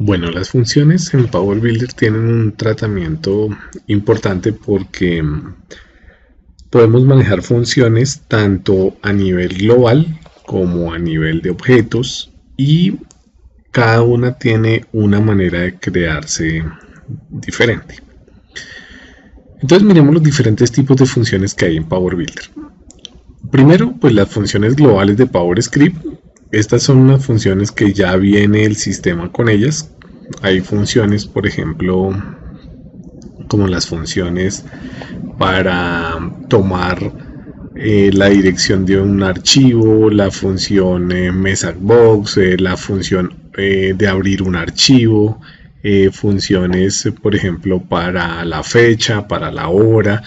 Bueno, las funciones en Power Builder tienen un tratamiento importante porque podemos manejar funciones tanto a nivel global como a nivel de objetos y cada una tiene una manera de crearse diferente. Entonces miremos los diferentes tipos de funciones que hay en Power Builder. Primero, pues las funciones globales de PowerScript. Estas son unas funciones que ya viene el sistema con ellas. Hay funciones, por ejemplo, como las funciones para tomar la dirección de un archivo, la función messagebox, la función de abrir un archivo, funciones, por ejemplo, para la fecha, para la hora,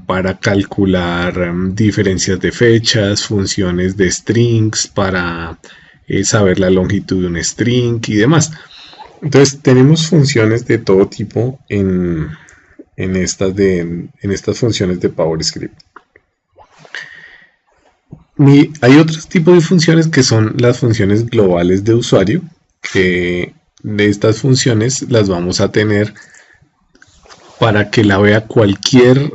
para calcular diferencias de fechas, funciones de strings para saber la longitud de un string y demás. Entonces tenemos funciones de todo tipo en estas funciones de PowerScript. Hay otros tipos de funciones que son las funciones globales de usuario, que de estas funciones las vamos a tener para que la vea cualquier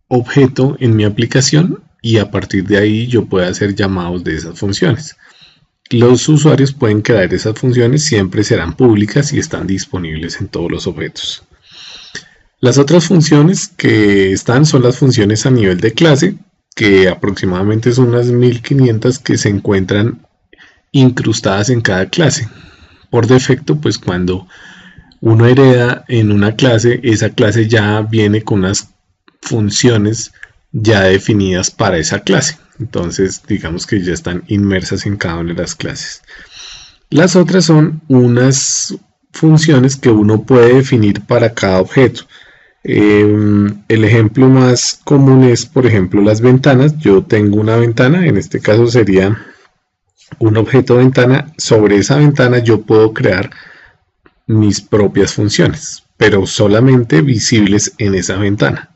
objeto en mi aplicación y a partir de ahí yo pueda hacer llamados de esas funciones. Los usuarios pueden crear esas funciones, siempre serán públicas y están disponibles en todos los objetos. Las otras funciones que están son las funciones a nivel de clase, que aproximadamente son unas 1500 que se encuentran incrustadas en cada clase. Por defecto, pues cuando uno hereda en una clase, esa clase ya viene con unas funciones ya definidas para esa clase. Entonces, digamos que ya están inmersas en cada una de las clases. Las otras son unas funciones que uno puede definir para cada objeto. El ejemplo más común es, por ejemplo, las ventanas. Yo tengo una ventana, en este caso sería un objeto ventana. Sobre esa ventana yo puedo crear mis propias funciones, pero solamente visibles en esa ventana.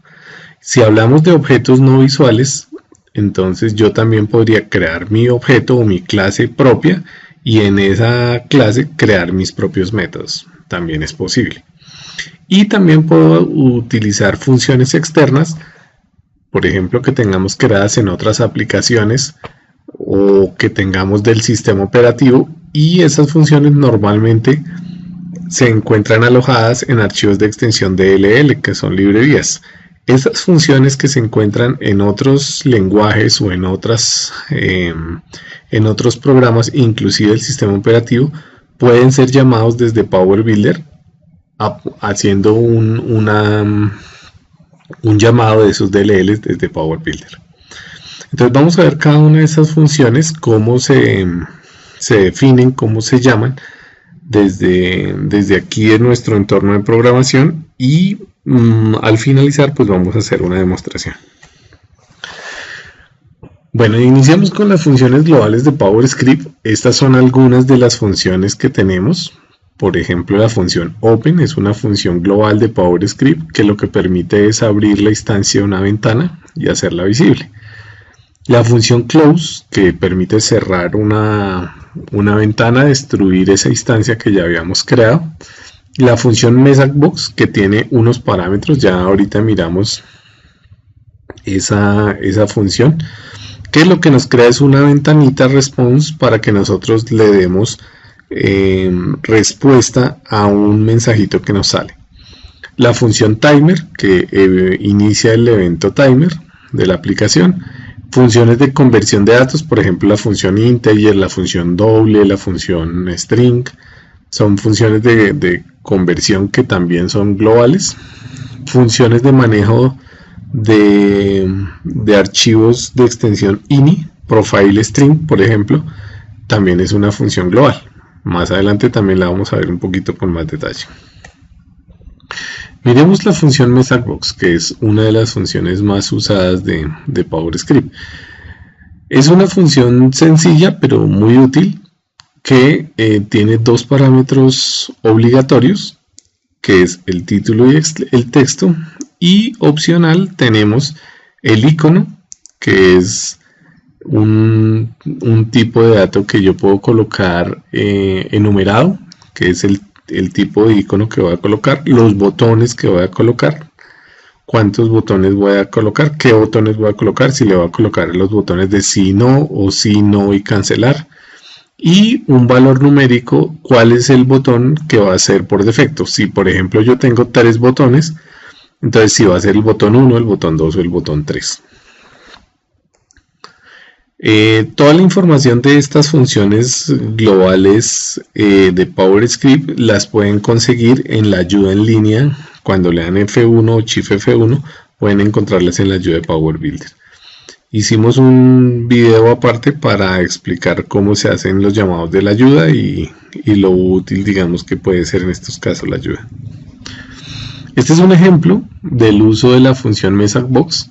Si hablamos de objetos no visuales, entonces yo también podría crear mi objeto o mi clase propia y en esa clase crear mis propios métodos. También es posible. Y también puedo utilizar funciones externas, por ejemplo, que tengamos creadas en otras aplicaciones o que tengamos del sistema operativo, y esas funciones normalmente se encuentran alojadas en archivos de extensión DLL, que son librerías. Esas funciones que se encuentran en otros lenguajes o en otros programas, inclusive el sistema operativo, pueden ser llamados desde Power Builder haciendo un llamado de esos DLLs desde Power Builder. Entonces vamos a ver cada una de esas funciones, cómo se definen, cómo se llaman desde aquí en nuestro entorno de programación, y al finalizar pues vamos a hacer una demostración. Bueno, iniciamos con las funciones globales de PowerScript. Estas son algunas de las funciones que tenemos. Por ejemplo, la función Open es una función global de PowerScript que lo que permite es abrir la instancia de una ventana y hacerla visible. La función Close, que permite cerrar una ventana, destruir esa instancia que ya habíamos creado. La función messagebox, que tiene unos parámetros, ya ahorita miramos esa función, que lo que nos crea es una ventanita response para que nosotros le demos respuesta a un mensajito que nos sale. La función timer, que inicia el evento timer de la aplicación. Funciones de conversión de datos, por ejemplo la función integer, la función doble, la función string, son funciones de conversión que también son globales. Funciones de manejo de archivos de extensión ini, profile string, por ejemplo, también es una función global. Más adelante también la vamos a ver un poquito con más detalle. Miremos la función messagebox, que es una de las funciones más usadas de PowerScript. Es una función sencilla pero muy útil, que tiene dos parámetros obligatorios, que es el título y el texto, y opcional tenemos el icono, que es un tipo de dato que yo puedo colocar enumerado, que es el tipo de icono que voy a colocar, los botones que voy a colocar, cuántos botones voy a colocar, qué botones voy a colocar, si le voy a colocar los botones de sí, no o sí, no y cancelar, y un valor numérico, cuál es el botón que va a ser por defecto. Si por ejemplo yo tengo 3 botones, entonces si va a ser el botón 1, el botón 2 o el botón 3. Toda la información de estas funciones globales de PowerScript las pueden conseguir en la ayuda en línea. Cuando le dan F1 o Shift F1 pueden encontrarlas en la ayuda de Power Builder. Hicimos un video aparte para explicar cómo se hacen los llamados de la ayuda y lo útil, digamos, que puede ser en estos casos la ayuda. Este es un ejemplo del uso de la función MessageBox.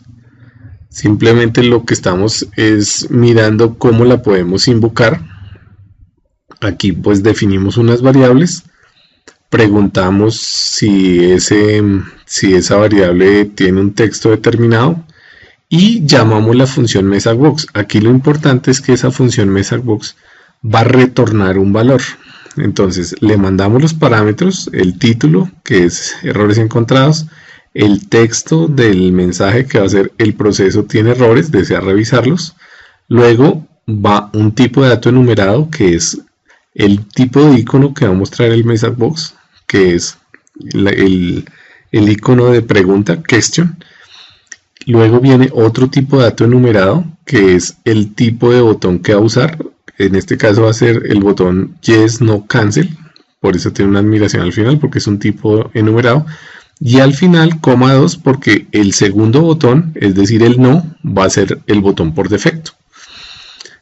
Simplemente lo que estamos es mirando cómo la podemos invocar. Aquí pues definimos unas variables, preguntamos si esa variable tiene un texto determinado y llamamos la función MessageBox. Aquí lo importante es que esa función MessageBox va a retornar un valor. Entonces le mandamos los parámetros, el título, que es errores encontrados, el texto del mensaje, que va a ser el proceso tiene errores, desea revisarlos. Luego va un tipo de dato enumerado, que es el tipo de icono que va a mostrar el MessageBox, que es el icono de pregunta, question. Luego viene otro tipo de dato enumerado, que es el tipo de botón que va a usar. En este caso va a ser el botón yes, no, cancel. Por eso tiene una admiración al final, porque es un tipo enumerado. Y al final, coma 2, porque el segundo botón, es decir, el no, va a ser el botón por defecto.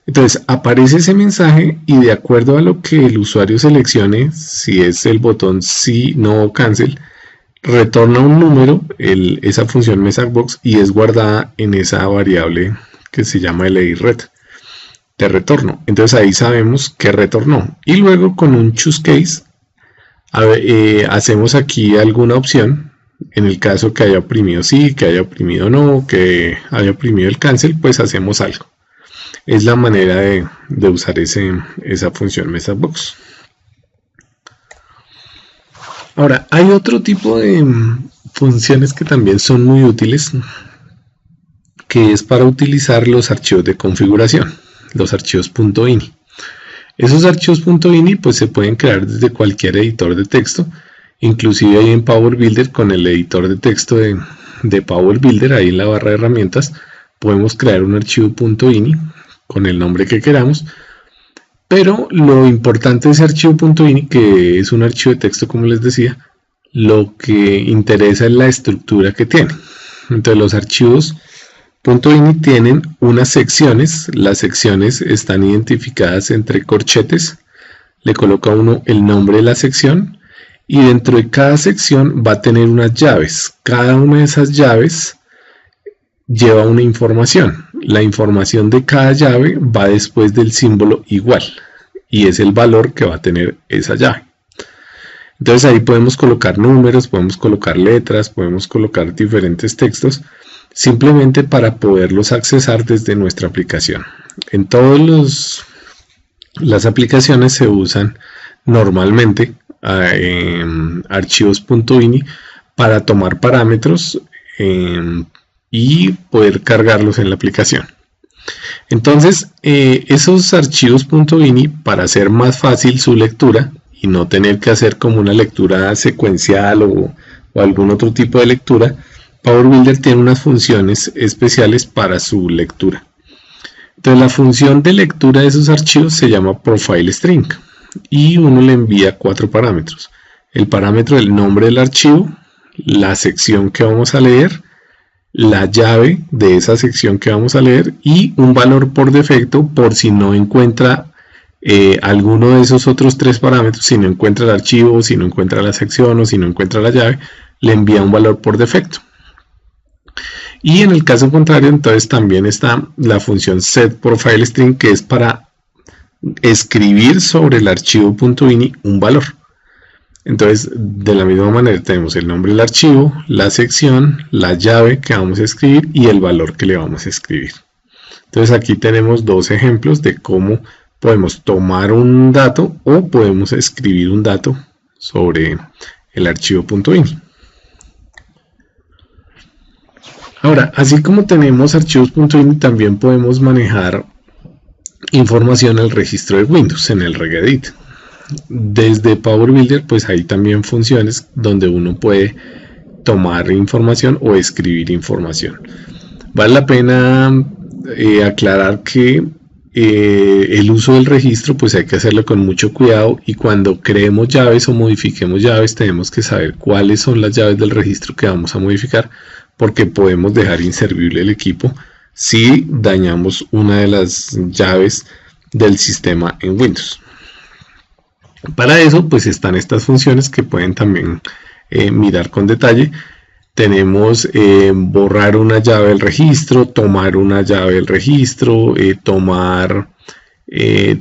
Entonces, aparece ese mensaje y de acuerdo a lo que el usuario seleccione, si es el botón sí, no o cancel, retorna un número, esa función MessageBox, y es guardada en esa variable que se llama LIRET de retorno. Entonces ahí sabemos que retornó. Y luego con un choose case, hacemos aquí alguna opción. En el caso que haya oprimido sí, que haya oprimido no, que haya oprimido el cancel, pues hacemos algo. Es la manera de usar esa función MessageBox. Ahora, hay otro tipo de funciones que también son muy útiles, que es para utilizar los archivos de configuración, los archivos .ini. Esos archivos .ini pues se pueden crear desde cualquier editor de texto, inclusive ahí en Power Builder con el editor de texto de Power Builder, ahí en la barra de herramientas, podemos crear un archivo .ini con el nombre que queramos. Pero lo importante de ese archivo .ini, que es un archivo de texto como les decía, lo que interesa es la estructura que tiene. Entonces los archivos .ini tienen unas secciones, las secciones están identificadas entre corchetes, le coloca uno el nombre de la sección y dentro de cada sección va a tener unas llaves. Cada una de esas llaves lleva una información. La información de cada llave va después del símbolo igual y es el valor que va a tener esa llave. Entonces ahí podemos colocar números, podemos colocar letras, podemos colocar diferentes textos simplemente para poderlos accesar desde nuestra aplicación. En todas las aplicaciones se usan normalmente archivos .ini para tomar parámetros y poder cargarlos en la aplicación. Entonces esos archivos .ini, para hacer más fácil su lectura y no tener que hacer como una lectura secuencial o algún otro tipo de lectura, Power Builder tiene unas funciones especiales para su lectura. Entonces la función de lectura de esos archivos se llama Profile String y uno le envía 4 parámetros. El parámetro del nombre del archivo, la sección que vamos a leer, la llave de esa sección que vamos a leer y un valor por defecto por si no encuentra alguno de esos otros 3 parámetros. Si no encuentra el archivo, si no encuentra la sección o si no encuentra la llave, le envía un valor por defecto. Y en el caso contrario, entonces también está la función setProfileString, que es para escribir sobre el archivo .ini un valor. Entonces, de la misma manera tenemos el nombre del archivo, la sección, la llave que vamos a escribir y el valor que le vamos a escribir. Entonces aquí tenemos 2 ejemplos de cómo podemos tomar un dato o podemos escribir un dato sobre el archivo .ini. Ahora, así como tenemos archivos .ini, también podemos manejar información al registro de Windows en el regedit. Desde Power Builder, pues hay también funciones donde uno puede tomar información o escribir información. Vale la pena aclarar que el uso del registro pues hay que hacerlo con mucho cuidado, y cuando creemos llaves o modifiquemos llaves tenemos que saber cuáles son las llaves del registro que vamos a modificar, porque podemos dejar inservible el equipo si dañamos una de las llaves del sistema en Windows. Para eso pues están estas funciones que pueden también mirar con detalle. Tenemos borrar una llave del registro, tomar una llave del registro, tomar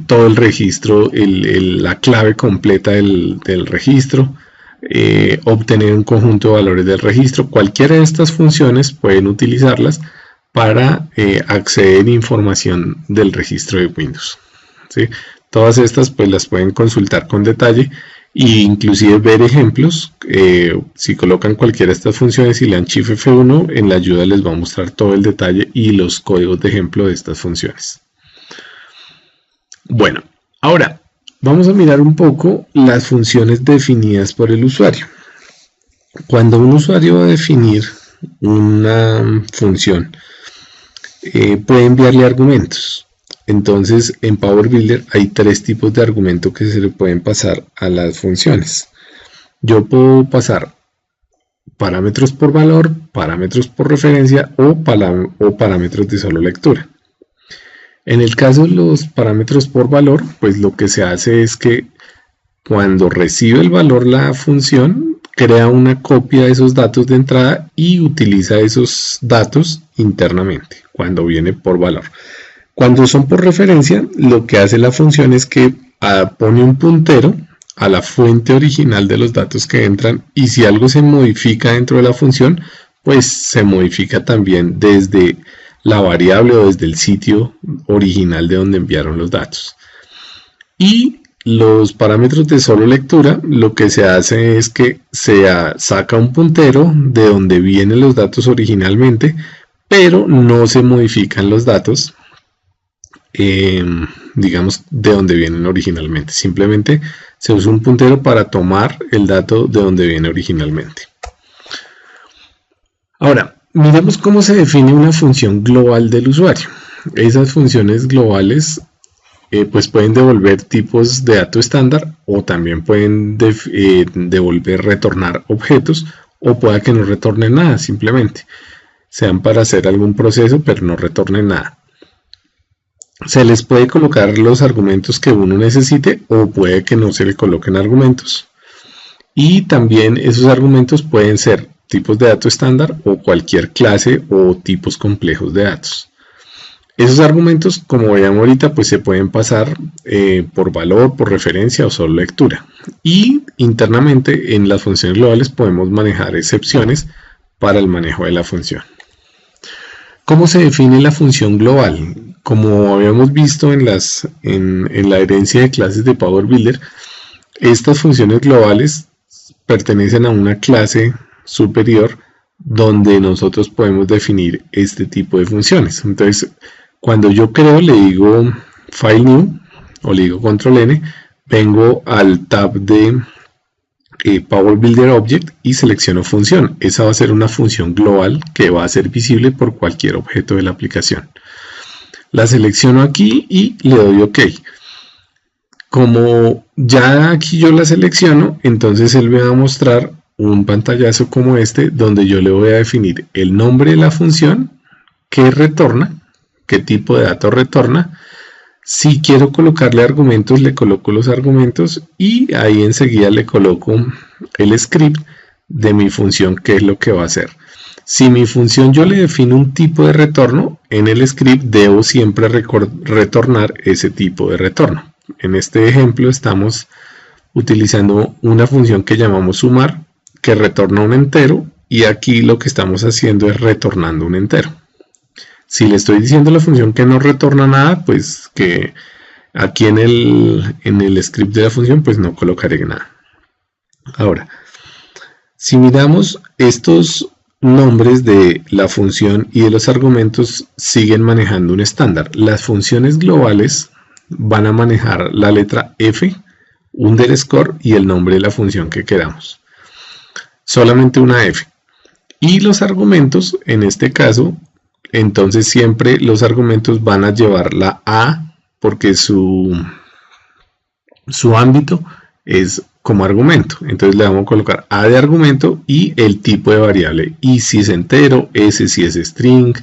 todo el registro, la clave completa del registro, obtener un conjunto de valores del registro. Cualquiera de estas funciones pueden utilizarlas para acceder a información del registro de Windows, ¿sí? Todas estas pues las pueden consultar con detalle e inclusive ver ejemplos. Si colocan cualquiera de estas funciones y le dan Shift F1, en la ayuda les va a mostrar todo el detalle y los códigos de ejemplo de estas funciones. Bueno, ahora vamos a mirar un poco las funciones definidas por el usuario. Cuando un usuario va a definir una función, puede enviarle argumentos. Entonces, en Power Builder hay tres tipos de argumentos que se le pueden pasar a las funciones. Yo puedo pasar parámetros por valor, parámetros por referencia o parámetros de solo lectura. En el caso de los parámetros por valor, pues lo que se hace es que cuando recibe el valor la función, crea una copia de esos datos de entrada y utiliza esos datos internamente cuando viene por valor. Cuando son por referencia, lo que hace la función es que pone un puntero a la fuente original de los datos que entran, y si algo se modifica dentro de la función, pues se modifica también desde la variable o desde el sitio original de donde enviaron los datos. Y los parámetros de solo lectura, lo que se hace es que se saca un puntero de donde vienen los datos originalmente, pero no se modifican los datos digamos de donde vienen originalmente. Simplemente se usa un puntero para tomar el dato de donde viene originalmente. Ahora, miremos cómo se define una función global del usuario. Esas funciones globales pues pueden devolver tipos de dato estándar, o también pueden retornar objetos, o pueda que no retornen nada, simplemente sean para hacer algún proceso pero no retornen nada. Se les puede colocar los argumentos que uno necesite, o puede que no se le coloquen argumentos. Y también esos argumentos pueden ser tipos de dato estándar o cualquier clase o tipos complejos de datos. Esos argumentos, como veíamos ahorita, pues se pueden pasar por valor, por referencia o solo lectura. Y internamente en las funciones globales podemos manejar excepciones para el manejo de la función. ¿Cómo se define la función global? Como habíamos visto en la herencia de clases de Power Builder, estas funciones globales pertenecen a una clase superior donde nosotros podemos definir este tipo de funciones. Entonces, cuando yo creo, le digo File New o le digo Control N, vengo al tab de Power Builder Object y selecciono función. Esa va a ser una función global que va a ser visible por cualquier objeto de la aplicación. La selecciono aquí y le doy OK. Como ya aquí yo la selecciono, entonces él me va a mostrar un pantallazo como este, donde yo le voy a definir el nombre de la función, qué retorna, qué tipo de datos retorna. Si quiero colocarle argumentos, le coloco los argumentos, y ahí enseguida le coloco el script de mi función, qué es lo que va a hacer. Si mi función yo le defino un tipo de retorno, en el script debo siempre retornar ese tipo de retorno. En este ejemplo estamos utilizando una función que llamamos sumar, que retorna un entero, y aquí lo que estamos haciendo es retornando un entero. Si le estoy diciendo a la función que no retorna nada, pues que Aquí en el script de la función pues no colocaré nada. Ahora, si miramos estos nombres de la función y de los argumentos siguen manejando un estándar. Las funciones globales van a manejar la letra F, underscore y el nombre de la función que queramos. Solamente una F. Y los argumentos, en este caso, entonces siempre los argumentos van a llevar la A porque su ámbito es como argumento. Entonces le vamos a colocar A de argumento y el tipo de variable. I si es entero, S si es string,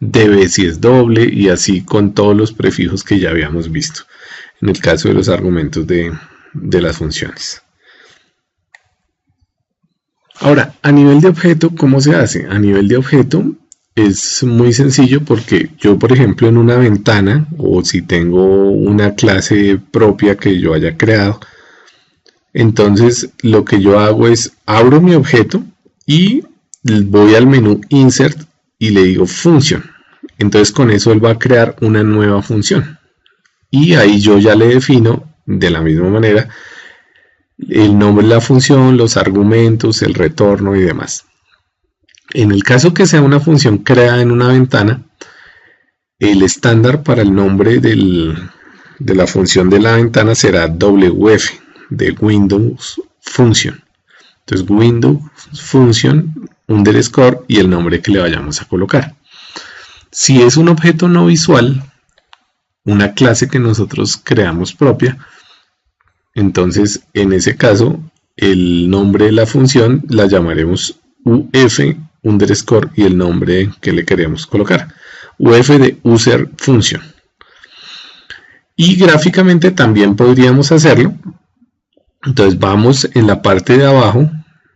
DB si es doble y así con todos los prefijos que ya habíamos visto en el caso de los argumentos de las funciones. Ahora, a nivel de objeto, ¿cómo se hace? A nivel de objeto es muy sencillo porque yo, por ejemplo, en una ventana o si tengo una clase propia que yo haya creado, entonces lo que yo hago es abro mi objeto y voy al menú Insert y le digo Function. Entonces con eso él va a crear una nueva función. Y ahí yo ya le defino de la misma manera el nombre de la función, los argumentos, el retorno y demás. En el caso que sea una función creada en una ventana, el estándar para el nombre de la función de la ventana será WF, de Windows Function. Entonces Windows Function, underscore y el nombre que le vayamos a colocar. Si es un objeto no visual, una clase que nosotros creamos propia, entonces en ese caso el nombre de la función la llamaremos UF underscore y el nombre que le queremos colocar. UF de User Function. Y gráficamente también podríamos hacerlo. Entonces vamos en la parte de abajo,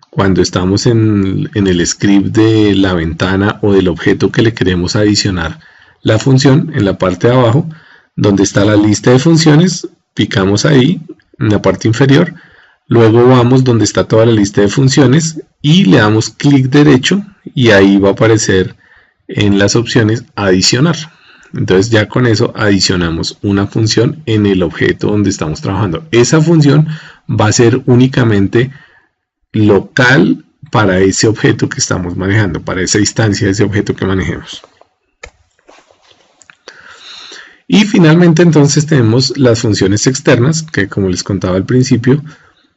cuando estamos en el script de la ventana o del objeto que le queremos adicionar la función, en la parte de abajo, donde está la lista de funciones, picamos ahí, en la parte inferior, luego vamos donde está toda la lista de funciones y le damos clic derecho y ahí va a aparecer en las opciones adicionar. Entonces ya con eso adicionamos una función en el objeto donde estamos trabajando. Esa función va a ser únicamente local para ese objeto que estamos manejando, para esa instancia de ese objeto que manejemos. Y finalmente entonces tenemos las funciones externas, que como les contaba al principio,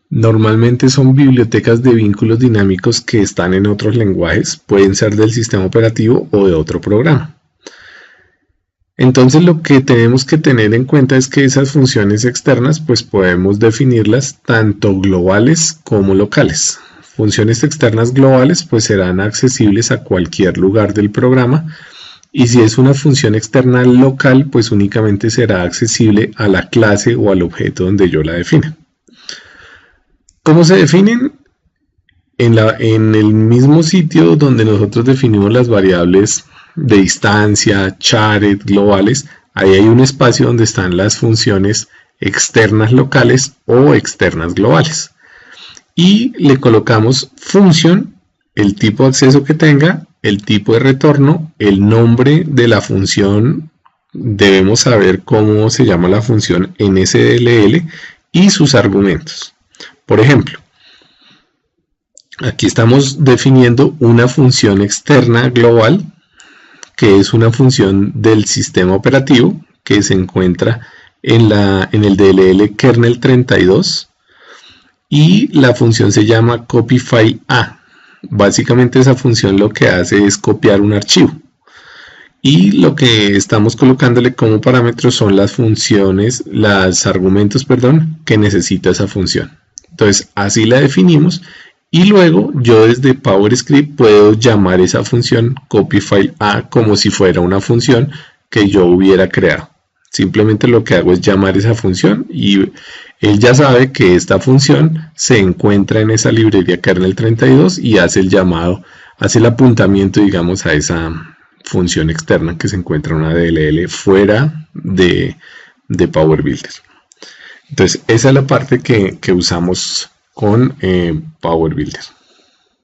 normalmente son bibliotecas de vínculos dinámicos que están en otros lenguajes, pueden ser del sistema operativo o de otro programa. Entonces lo que tenemos que tener en cuenta es que esas funciones externas pues podemos definirlas tanto globales como locales. Funciones externas globales pues serán accesibles a cualquier lugar del programa y si es una función externa local pues únicamente será accesible a la clase o al objeto donde yo la defina. ¿Cómo se definen? En el mismo sitio donde nosotros definimos las variables de distancia, shared, globales, ahí hay un espacio donde están las funciones externas locales o externas globales. Y le colocamos función, el tipo de acceso que tenga, el tipo de retorno, el nombre de la función, debemos saber cómo se llama la función en SDLL y sus argumentos. Por ejemplo, aquí estamos definiendo una función externa global que es una función del sistema operativo que se encuentra en el DLL kernel 32 y la función se llama copyFileA. Básicamente esa función lo que hace es copiar un archivo y lo que estamos colocándole como parámetros son las funciones, los argumentos, perdón, que necesita esa función. Entonces así la definimos. Y luego yo desde PowerScript puedo llamar esa función copyFileA como si fuera una función que yo hubiera creado. Simplemente lo que hago es llamar esa función y él ya sabe que esta función se encuentra en esa librería kernel 32 y hace el llamado, hace el apuntamiento, digamos, a esa función externa que se encuentra en una DLL fuera de Power Builder. Entonces esa es la parte que usamos con Power Builder.